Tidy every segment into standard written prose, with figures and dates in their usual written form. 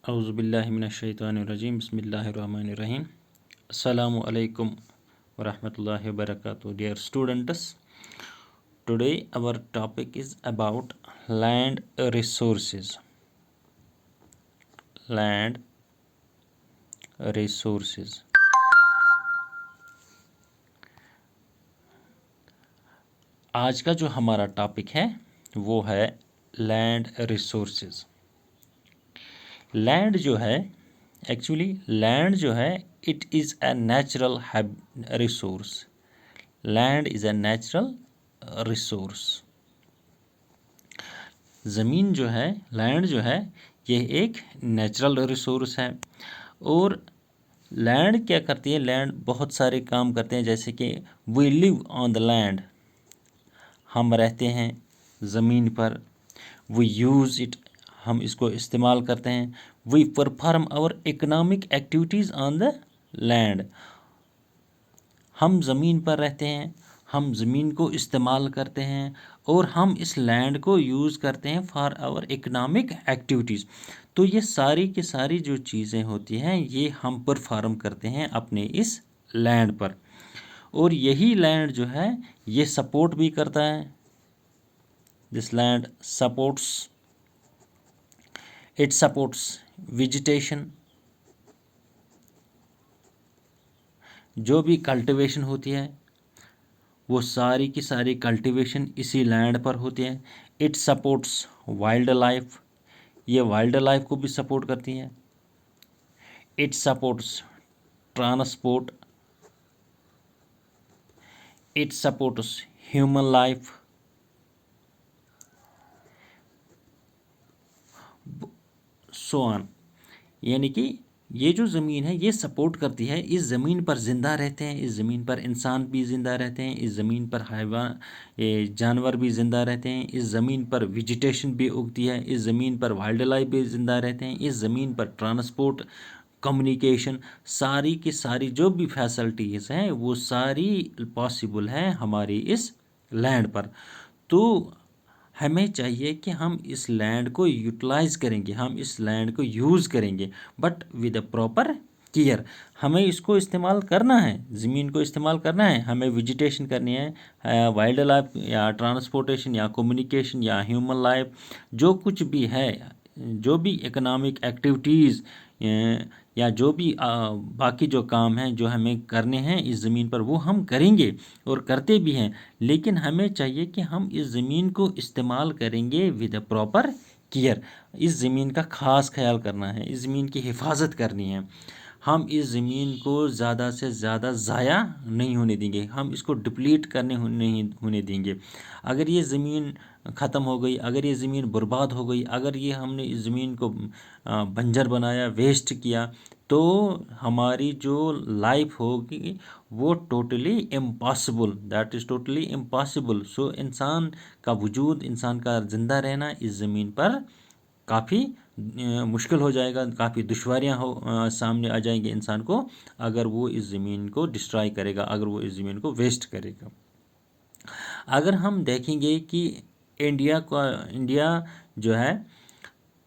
Auzubillahi minash-shaytanir-rajim. Bismillahir-rahmanir-rahim. Assalamu alaikum wa rahmatullahi wa barakatuh. Dear students, today our topic is about land resources. Land resources. आज का जो हमारा topic है वो है लैंड रिसोर्सेज। लैंड जो है, एक्चुअली लैंड जो है, it is a natural resource. Land is a natural resource. ज़मीन जो है, लैंड जो है, ये एक नेचुरल रिसोर्स है। और लैंड क्या करती है? लैंड बहुत सारे काम करते हैं, जैसे कि we live on the land, हम रहते हैं ज़मीन पर। वी यूज़ इट, हम इसको इस्तेमाल करते हैं। We perform our economic activities on the land, हम ज़मीन पर रहते हैं, हम ज़मीन को इस्तेमाल करते हैं और हम इस लैंड को यूज़ करते हैं फॉर आवर इकोनॉमिक एक्टिविटीज़। तो ये सारी की सारी जो चीज़ें होती हैं ये हम परफॉर्म करते हैं अपने इस लैंड पर। और यही लैंड जो है ये सपोर्ट भी करता है। This land supports, it supports vegetation. जो भी कल्टीवेशन होती है वो सारी की सारी कल्टीवेशन इसी लैंड पर होती है। इट सपोर्ट्स वाइल्ड लाइफ, ये वाइल्ड लाइफ को भी सपोर्ट करती है। It supports transport, it supports human life. So on, यानी कि ये जो ज़मीन है ये सपोर्ट करती है। इस ज़मीन पर ज़िंदा रहते हैं, इस ज़मीन पर इंसान भी ज़िंदा रहते हैं, इस ज़मीन पर हैवान जानवर भी ज़िंदा रहते हैं, इस ज़मीन पर वेजिटेशन भी उगती है, इस ज़मीन पर वाइल्ड लाइफ भी ज़िंदा रहते हैं, इस ज़मीन पर ट्रांसपोर्ट, कम्युनिकेशन, सारी की सारी जो भी फैसिलिटीज़ हैं वो सारी पॉसिबल हैं हमारी इस लैंड पर। तो हमें चाहिए कि हम इस लैंड को यूटिलाइज़ करेंगे, हम इस लैंड को यूज़ करेंगे, but with a proper care. हमें इसको इस्तेमाल करना है, ज़मीन को इस्तेमाल करना है, हमें वेजिटेशन करनी है, वाइल्ड लाइफ या ट्रांसपोर्टेशन या कम्युनिकेशन या ह्यूमन लाइफ, जो कुछ भी है, जो भी इकोनॉमिक एक्टिविटीज़ या जो भी बाकी जो काम हैं जो हमें करने हैं इस ज़मीन पर वो हम करेंगे और करते भी हैं। लेकिन हमें चाहिए कि हम इस ज़मीन को इस्तेमाल करेंगे विद अ प्रॉपर केयर। इस ज़मीन का ख़ास ख्याल करना है, इस ज़मीन की हिफाजत करनी है। हम इस ज़मीन को ज़्यादा से ज़्यादा ज़ाया नहीं होने देंगे, हम इसको डिप्लीट नहीं होने देंगे। अगर ये ज़मीन ख़त्म हो गई, अगर ये ज़मीन बर्बाद हो गई, अगर ये हमने इस ज़मीन को बंजर बनाया, वेस्ट किया, तो हमारी जो लाइफ होगी वो totally impossible, that is totally impossible. So इंसान का वजूद, इंसान का ज़िंदा रहना इस ज़मीन पर काफ़ी मुश्किल हो जाएगा, काफ़ी दुश्वारियाँ सामने आ जाएंगी इंसान को अगर वो इस ज़मीन को डिस्ट्रॉय करेगा, अगर वो इस ज़मीन को वेस्ट करेगा। अगर हम देखेंगे कि इंडिया जो है,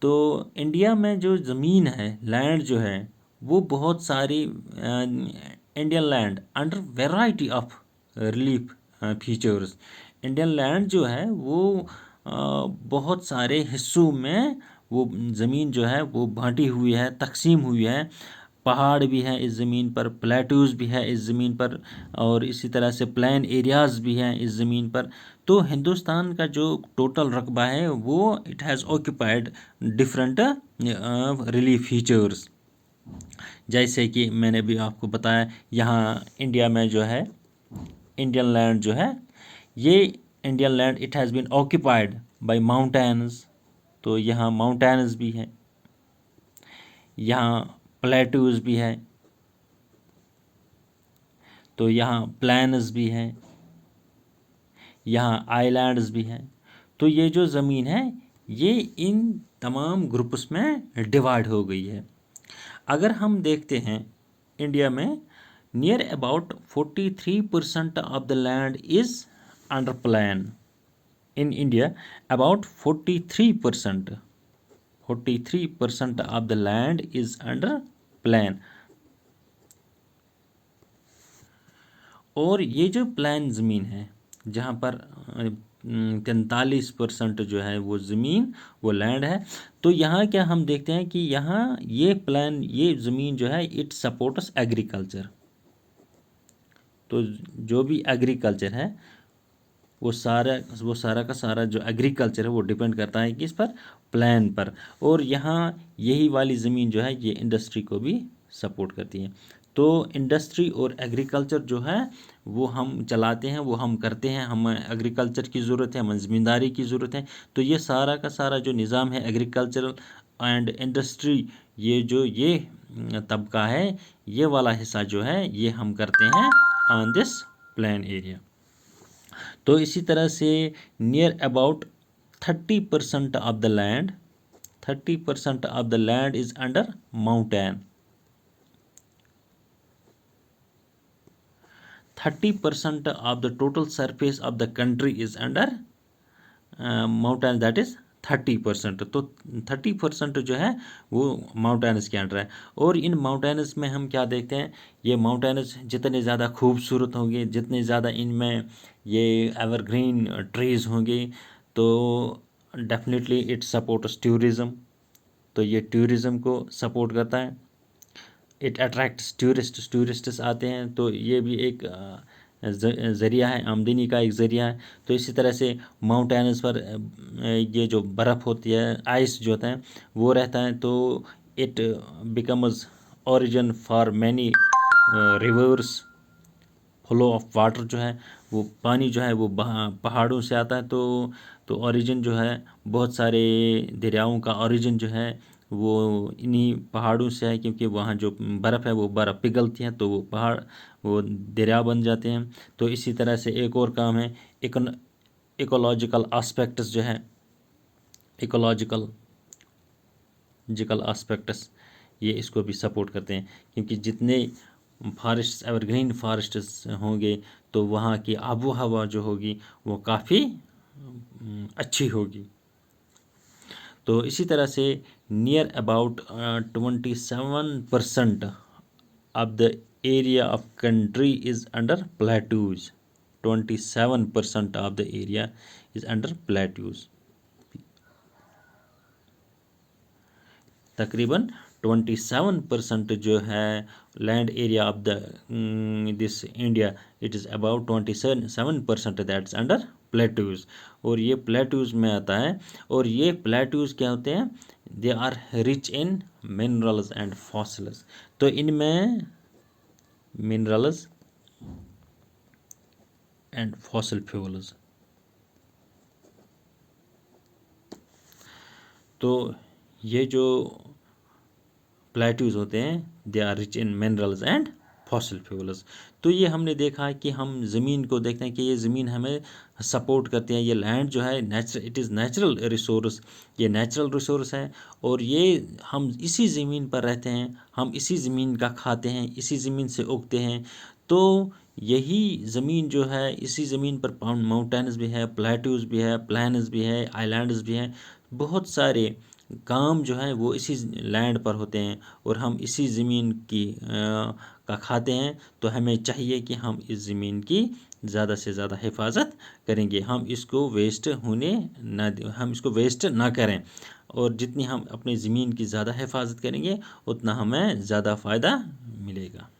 तो इंडिया में जो ज़मीन है, लैंड जो है, वो बहुत सारी Indian land under variety of relief features. Indian land जो है वो बहुत सारे हिस्सों में वो ज़मीन जो है वो बांटी हुई है, तकसीम हुई है। पहाड़ भी हैं इस ज़मीन पर, प्लेटूज़ भी है इस ज़मीन पर, और इसी तरह से प्लेन एरियाज़ भी हैं इस ज़मीन पर। तो हिंदुस्तान का जो टोटल रकबा है वो it has occupied different relief features. जैसे कि मैंने भी आपको बताया, यहाँ इंडिया में जो है इंडियन लैंड जो है, ये Indian land it has been occupied by mountains. तो यहाँ माउंटेन्स भी हैं, यहाँ प्लेटूज़ भी है, तो यहाँ प्लेन्स भी हैं, यहाँ आइलैंड्स भी हैं। तो ये जो ज़मीन है ये इन तमाम ग्रुप्स में डिवाइड हो गई है। अगर हम देखते हैं इंडिया में near about 43% of the land is under plan. In India about 43% 43% of the land is under plan. और ये जो प्लान ज़मीन है जहाँ पर 43% जो है वो ज़मीन वो लैंड है, तो यहाँ क्या हम देखते हैं कि यहाँ ये प्लान ये ज़मीन जो है इट सपोर्ट्स एग्रीकल्चर। तो जो भी एग्रीकल्चर है वो सारा का सारा जो एग्रीकल्चर है वो डिपेंड करता है किस पर, प्लान पर। और यहाँ यही वाली ज़मीन जो है ये इंडस्ट्री को भी सपोर्ट करती है। तो इंडस्ट्री और एग्रीकल्चर जो है वो हम चलाते हैं, वो हम करते हैं, हमें एग्रीकल्चर की ज़रूरत है, हमें ज़मींदारी की ज़रूरत है। तो ये सारा का सारा जो निज़ाम है एग्रीकल्चरल एंड इंडस्ट्री, ये तबका है, ये वाला हिस्सा जो है ये हम करते हैं ऑन दिस प्लान एरिया। तो इसी तरह से near about 30% of the land 30% of the land is under mountain. 30% of the total surface of the country is under mountain, that is 30%। तो 30% जो है वो माउंटेन्स के अंडर है। और इन माउंटेन्स में हम क्या देखते हैं, ये माउंटेन्स जितने ज़्यादा खूबसूरत होंगे, जितने ज़्यादा इनमें ये एवरग्रीन ट्रीज़ होंगे, तो डेफिनेटली इट सपोर्ट्स टूरिज़्म। तो ये टूरिज़्म को सपोर्ट करता है। इट अट्रैक्ट्स टूरिस्ट्स आते हैं, तो ये भी एक ज़रिया है, आमदनी का एक ज़रिया है। तो इसी तरह से माउंटेन्स पर ये जो बर्फ़ होती है, आइस जो होता है वो रहता है, तो it becomes origin for many reverse. Flow of water जो है वो पानी जो है वो पहाड़ों से आता है, तो ओरिजिन जो है बहुत सारे दरियाओं का ओरिजिन जो है वो इन्हीं पहाड़ों से है, क्योंकि वहाँ जो बर्फ़ है वो बर्फ़ पिघलती है तो वो पहाड़ वो दरिया बन जाते हैं। तो इसी तरह से एक और काम है इकोलॉजिकल एस्पेक्ट्स जो है, इकोलॉजिकल एस्पेक्ट्स ये इसको भी सपोर्ट करते हैं, क्योंकि जितने फॉरेस्ट एवरग्रीन फॉरेस्ट्स होंगे तो वहाँ की आबो हवा जो होगी वो काफ़ी अच्छी होगी। तो इसी तरह से near about 27% of the area of country is under plateaus. 27% of the area is under plateaus. तकरीबन 27% जो है land area of the this India, it is about 27% that's under plateaus. और ये प्लेट्यूज में आता है। और ये प्लेट्यूज क्या होते हैं, they are rich in minerals and fossils. तो इनमें मिनरल्स एंड फॉसिल फ्यूल्स, तो ये जो प्लेट्यूज होते हैं they are rich in minerals and fossil fuels. तो ये हमने देखा है कि हम ज़मीन को देखते हैं कि ये ज़मीन हमें सपोर्ट करती है। ये लैंड जो है इट इज़ नेचुरल रिसोर्स, ये नेचुरल रिसोर्स है। और ये हम इसी ज़मीन पर रहते हैं, हम इसी ज़मीन का खाते हैं, इसी ज़मीन से उगते हैं। तो यही ज़मीन जो है, इसी ज़मीन पर माउंटेन्स भी है, प्लेट्यूज भी है, प्लान्स भी है, आइलैंड्स भी हैं। बहुत सारे काम जो है वो इसी लैंड पर होते हैं और हम इसी ज़मीन की का खाते हैं। तो हमें चाहिए कि हम इस ज़मीन की ज़्यादा से ज़्यादा हिफाजत करेंगे, हम इसको वेस्ट होने ना दें, हम इसको वेस्ट ना करें। और जितनी हम अपनी ज़मीन की ज़्यादा हिफाजत करेंगे उतना हमें ज़्यादा फ़ायदा मिलेगा।